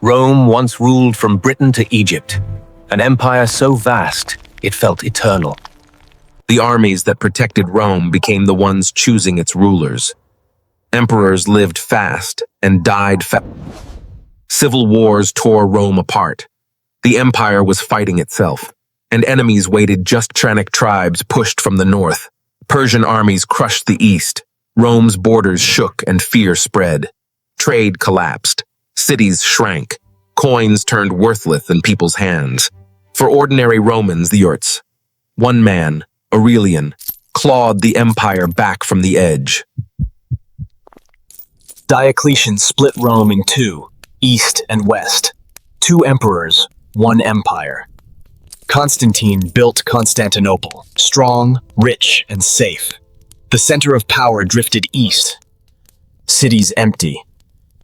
Rome once ruled from Britain to Egypt, an empire so vast it felt eternal. The armies that protected Rome became the ones choosing its rulers. Emperors lived fast and died fast. Civil wars tore Rome apart. The empire was fighting itself, and enemies waited. Just Trannic tribes pushed from the north. Persian armies crushed the east. Rome's borders shook and fear spread. Trade collapsed. Cities shrank. Coins turned worthless in people's hands. For ordinary Romans, the Urts, one man, Aurelian, clawed the empire back from the edge. Diocletian split Rome in two, east and west. Two emperors, one empire. Constantine built Constantinople, strong, rich, and safe. The center of power drifted east. Cities empty.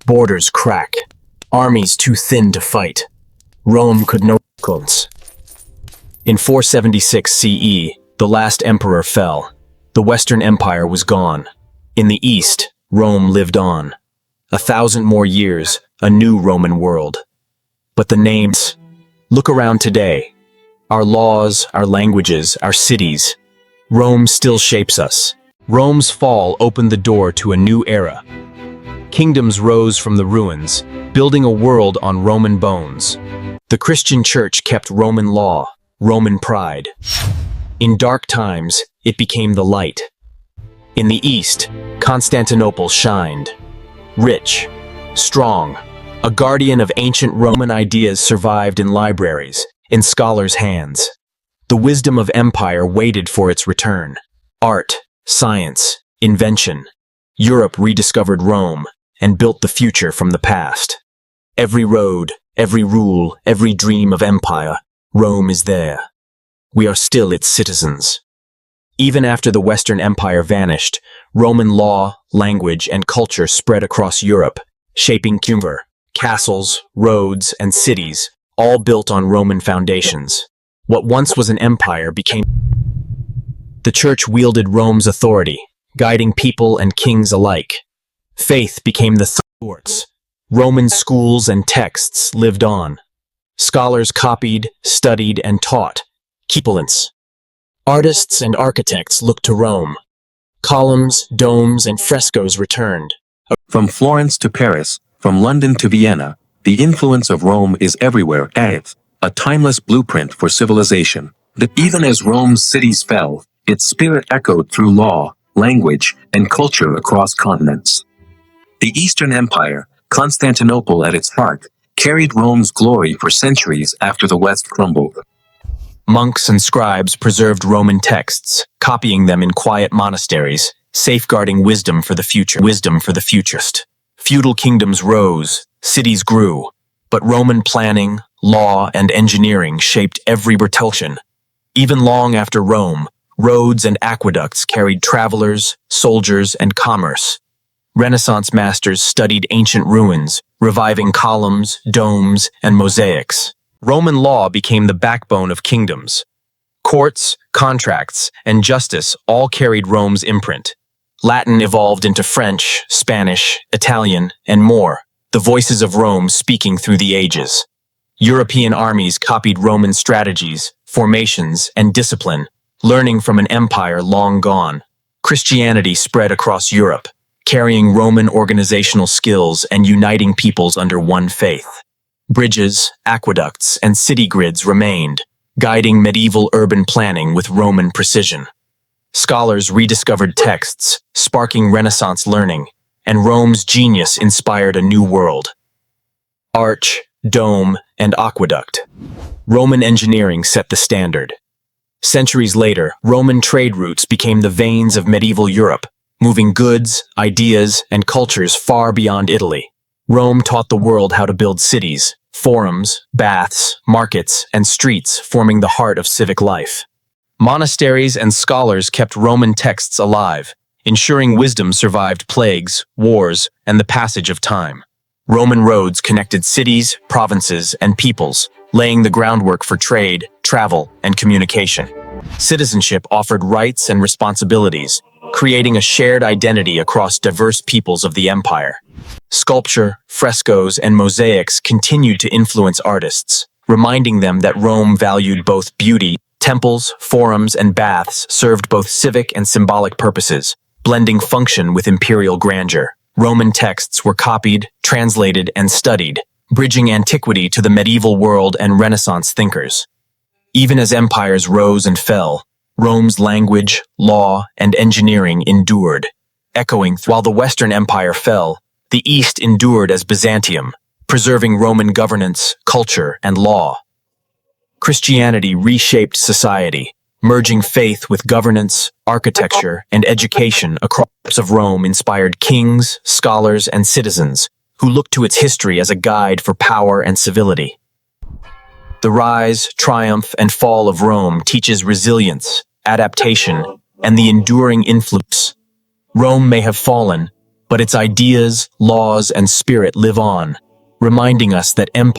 Borders crack. Armies too thin to fight. Rome could no cons. In 476 CE, the last emperor fell. The Western Empire was gone. In the east, Rome lived on. 1,000 more years, a new Roman world. But the names, look around today. Our laws, our languages, our cities. Rome still shapes us. Rome's fall opened the door to a new era. Kingdoms rose from the ruins, building a world on Roman bones. The Christian Church kept Roman law, Roman pride. In dark times, it became the light. In the east, Constantinople shined. Rich, strong, a guardian of ancient Roman ideas survived in libraries, in scholars' hands. The wisdom of empire waited for its return. Art, science, invention. Europe rediscovered Rome and built the future from the past. Every road, every rule, every dream of empire, Rome is there. We are still its citizens. Even after the Western Empire vanished, Roman law, language, and culture spread across Europe, shaping castles, roads, and cities, all built on Roman foundations. What once was an empire became... The Church wielded Rome's authority, guiding people and kings alike. Faith became the authorities. Roman schools and texts lived on. Scholars copied, studied, and taught. Artists and architects looked to Rome. Columns, domes, and frescoes returned. From Florence to Paris, from London to Vienna, the influence of Rome is everywhere as a timeless blueprint for civilization. That even as Rome's cities fell, its spirit echoed through law, language, and culture across continents. The Eastern Empire, Constantinople at its heart, carried Rome's glory for centuries after the West crumbled. Monks and scribes preserved Roman texts, copying them in quiet monasteries, safeguarding wisdom for the future. Feudal kingdoms rose, cities grew, but Roman planning, law, and engineering shaped every reteltion. Even long after Rome, roads and aqueducts carried travelers, soldiers, and commerce. Renaissance masters studied ancient ruins, reviving columns, domes, and mosaics. Roman law became the backbone of kingdoms. Courts, contracts, and justice all carried Rome's imprint. Latin evolved into French, Spanish, Italian, and more, the voices of Rome speaking through the ages. European armies copied Roman strategies, formations, and discipline, learning from an empire long gone. Christianity spread across Europe, carrying Roman organizational skills and uniting peoples under one faith. Bridges, aqueducts, and city grids remained, guiding medieval urban planning with Roman precision. Scholars rediscovered texts, sparking Renaissance learning, and Rome's genius inspired a new world. Arch, dome, and aqueduct. Roman engineering set the standard. Centuries later, Roman trade routes became the veins of medieval Europe, moving goods, ideas, and cultures far beyond Italy. Rome taught the world how to build cities, forums, baths, markets, and streets forming the heart of civic life. Monasteries and scholars kept Roman texts alive, ensuring wisdom survived plagues, wars, and the passage of time. Roman roads connected cities, provinces, and peoples, laying the groundwork for trade, travel, and communication. Citizenship offered rights and responsibilities, creating a shared identity across diverse peoples of the empire. Sculpture, frescoes, and mosaics continued to influence artists, reminding them that Rome valued both beauty. Temples, forums, and baths served both civic and symbolic purposes, blending function with imperial grandeur. Roman texts were copied, translated, and studied, bridging antiquity to the medieval world and Renaissance thinkers. Even as empires rose and fell, Rome's language, law, and engineering endured, echoing while the Western Empire fell. The East endured as Byzantium, preserving Roman governance, culture, and law. Christianity reshaped society, merging faith with governance, architecture, and education across of Rome inspired kings, scholars, and citizens who looked to its history as a guide for power and civility. The rise, triumph, and fall of Rome teaches resilience, adaptation, and the enduring influence. Rome may have fallen, but its ideas, laws, and spirit live on, reminding us that empire